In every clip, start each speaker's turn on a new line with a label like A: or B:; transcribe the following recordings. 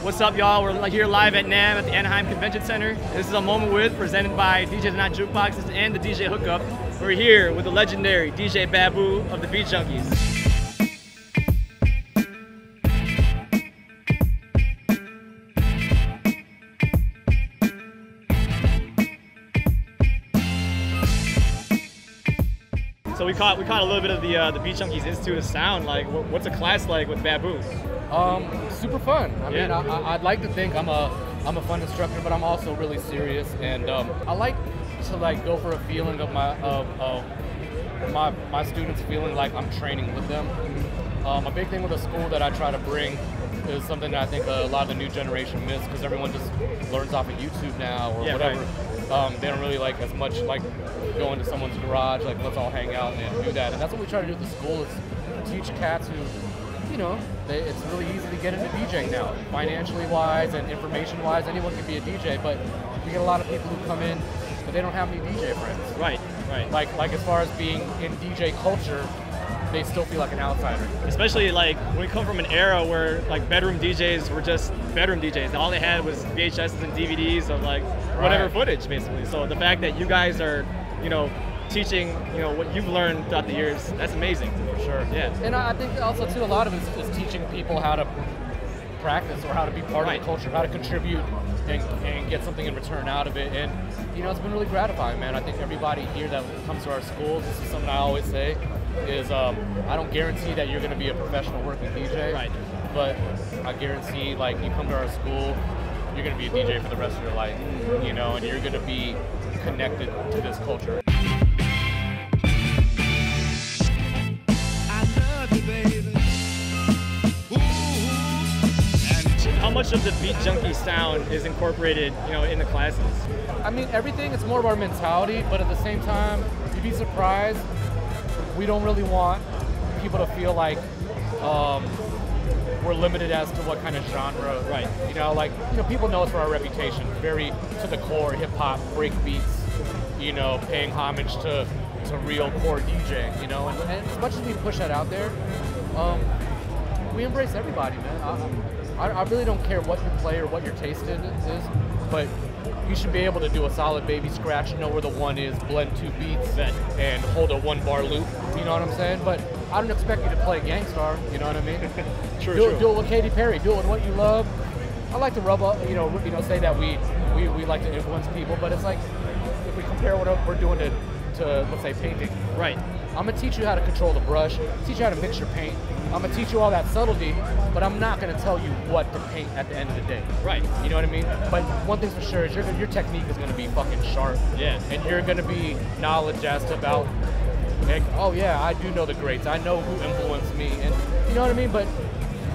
A: What's up, y'all? We're here live at NAMM at the Anaheim Convention Center. This is a Moment With, presented by DJs Are Not Jukeboxes and the DJ Hookup. We're here with the legendary DJ Babu of the Beat Junkies. So we caught a little bit of the Beat Junkies Institute of Sound. Like, what's a class like with Babu?
B: Super fun. I mean, I'd like to think I'm a fun instructor, but I'm also really serious, and I like to go for a feeling of my students feeling like I'm training with them. A big thing with a school that I try to bring is something that I think a lot of the new generation miss, because everyone just learns off of YouTube now or whatever. Right. They don't really like as much like going to someone's garage, like let's all hang out and do that. And that's what we try to do at the school, is teach cats who, you know, it's really easy to get into DJing now. Financially wise and information wise, anyone can be a DJ, but you get a lot of people who come in but they don't have any DJ friends.
A: Right, right.
B: Like as far as being in DJ culture, they still feel like an outsider. Especially
A: like when we come from an era where like bedroom DJs were just bedroom DJs. All they had was VHSs and DVDs of like whatever footage, basically. So the fact that you guys are, you know, teaching, you know, what you've learned throughout the years, that's amazing. For sure. Yeah.
B: And I think also too, a lot of it is teaching people how to practice or how to be part of the culture, how to contribute and get something in return out of it. And you know, it's been really gratifying, man. I think everybody here that comes to our schools, this is something I always say, is I don't guarantee that you're going to be a professional working DJ, right? But I guarantee, like, you come to our school, you're going to be a DJ for the rest of your life, you know, and you're going to be connected to this culture.
A: How much of the Beat Junkie sound is incorporated, you know, in the classes?
B: I mean, everything. It's more of our mentality, but at the same time, you'd be surprised. We don't really want people to feel like we're limited as to what kind of genre. Right. You know, like, you know, people know us for our reputation, very to the core, hip hop, break beats, you know, paying homage to real core DJing, you know, and as much as we push that out there, we embrace everybody, man. I really don't care what you play or what your taste is, but you should be able to do a solid baby scratch, know where the one is, blend two beats, and hold a 1-bar loop. You know what I'm saying? But I don't expect you to play Gangstar. You know what I mean?
A: True.
B: Do it with Katy Perry. Do it with what you love. I like to rub up, you know, say that we like to influence people, but it's like if we compare what we're doing to let's say painting.
A: Right.
B: I'm gonna teach you how to control the brush, teach you how to mix your paint. I'm gonna teach you all that subtlety, but I'm not gonna tell you what to paint at the end of the day.
A: Right.
B: You know what I mean? But one thing's for sure is your technique is gonna be fucking sharp.
A: Yeah.
B: And you're gonna be knowledge as to about, like, oh yeah, I do know the greats. I know who influenced me, and you know what I mean? But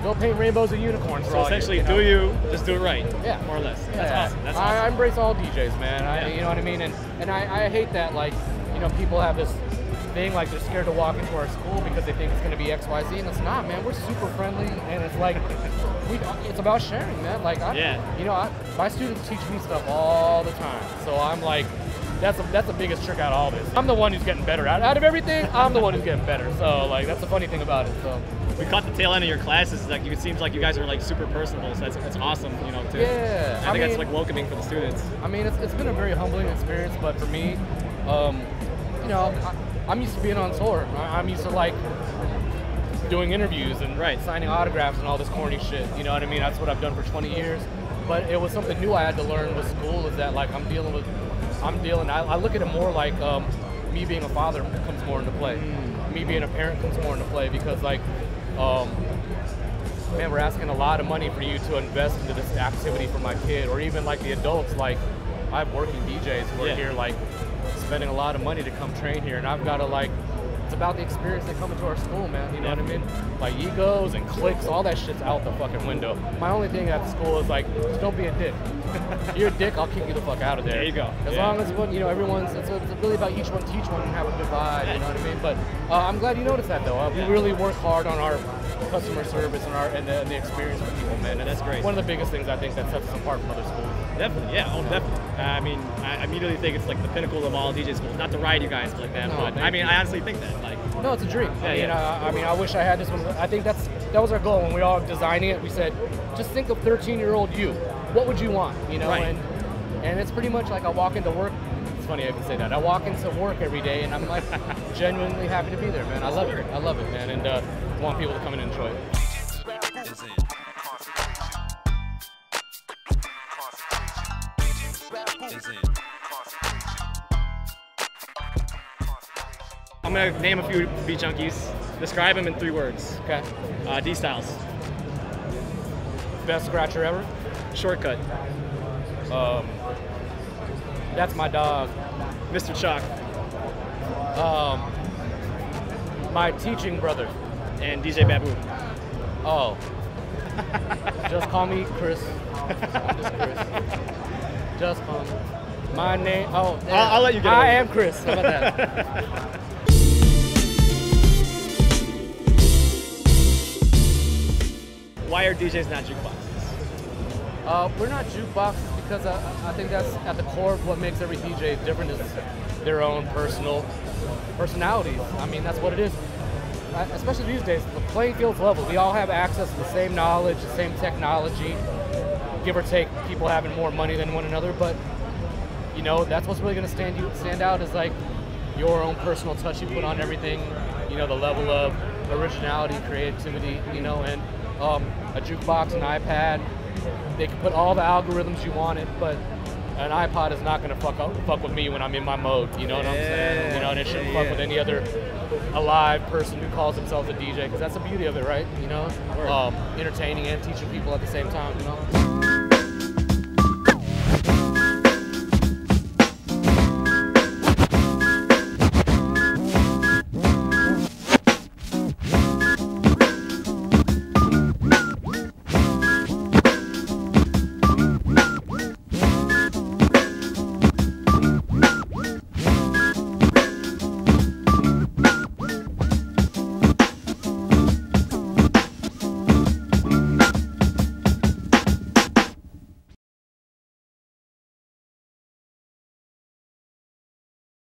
B: go paint rainbows and unicorns.
A: So essentially, just do it right. Yeah. More or less. Yeah. That's awesome. That's awesome.
B: I embrace all DJs, man. You know what I mean? And I hate that, like, you know, people have this thing like they're scared to walk into our school because they think it's going to be XYZ, and it's not, man. We're super friendly, and it's like it's about sharing, man. Like, you know, my students teach me stuff all the time, so I'm like, that's the biggest trick out of all this. I'm the one who's getting better out of everything. I'm the one who's getting better. So like, that's the funny thing about it. So
A: we caught the tail end of your classes. Like, it seems like you guys are like super personable. So that's awesome, you know. Too.
B: Yeah.
A: I think that's like welcoming for the students.
B: I mean, it's been a very humbling experience, but for me, you know, I'm used to being on tour. I'm used to like doing interviews and signing autographs and all this corny shit. You know what I mean? That's what I've done for 20 years. But it was something new I had to learn with school, is that like I look at it more like me being a father comes more into play. Me being a parent comes more into play, because like, man, we're asking a lot of money for you to invest into this activity for my kid, or even like the adults. Like, I have working DJs who are here like spending a lot of money to come train here, and I've got to like, it's about the experience they come into our school, man. You know what I mean? Like egos and cliques, all that shit's out the fucking window. My only thing at school is like, just don't be a dick. If you're a dick, I'll kick you the fuck out of there.
A: There you go.
B: As long as, you know, it's really about each one teach one and have a good vibe. You know what I mean? But I'm glad you noticed that, though. We really work hard on our customer service and the experience with people, man. And
A: that's great.
B: One of the biggest things I think that sets us apart from other schools.
A: Definitely, yeah, definitely. I mean, I immediately think it's like the pinnacle of all DJ schools. Not to ride you guys like that, but I mean, I honestly think that. Like,
B: no, it's a dream. I mean, I wish I had this one. I think that's that was our goal when we all were designing it. We said, just think of 13-year-old you. What would you want? You know,
A: right.
B: and it's pretty much like I walk into work. It's funny I even say that. I walk into work every day, and I'm like genuinely happy to be there, man. I love it. I love it, man, and want people to come in and enjoy it.
A: I'm gonna name a few Beat Junkies. Describe them in 3 words.
B: Okay.
A: D Styles.
B: Best scratcher ever.
A: Shortcut.
B: That's my dog.
A: Mr. Chalk.
B: My teaching brother.
A: And DJ Babu.
B: Oh. Just call me Chris. I'm just Chris. Just call me. My name. Oh,
A: I'll let you get it.
B: I am Chris. How about that?
A: Why are DJs not jukeboxes?
B: We're not jukeboxes because I think that's at the core of what makes every DJ different is their own personalities. I mean, that's what it is. Especially these days, the playing field's level. We all have access to the same knowledge, the same technology, give or take people having more money than one another, but you know, that's what's really gonna stand out is like your own personal touch you put on everything, you know, the level of originality, creativity, you know, and a jukebox, an iPad, they can put all the algorithms you want it, but an iPod is not gonna fuck with me when I'm in my mode, you know what I'm saying? You know, and it shouldn't fuck with any other alive person who calls themselves a DJ, because that's the beauty of it, right? You know, entertaining and teaching people at the same time, you know?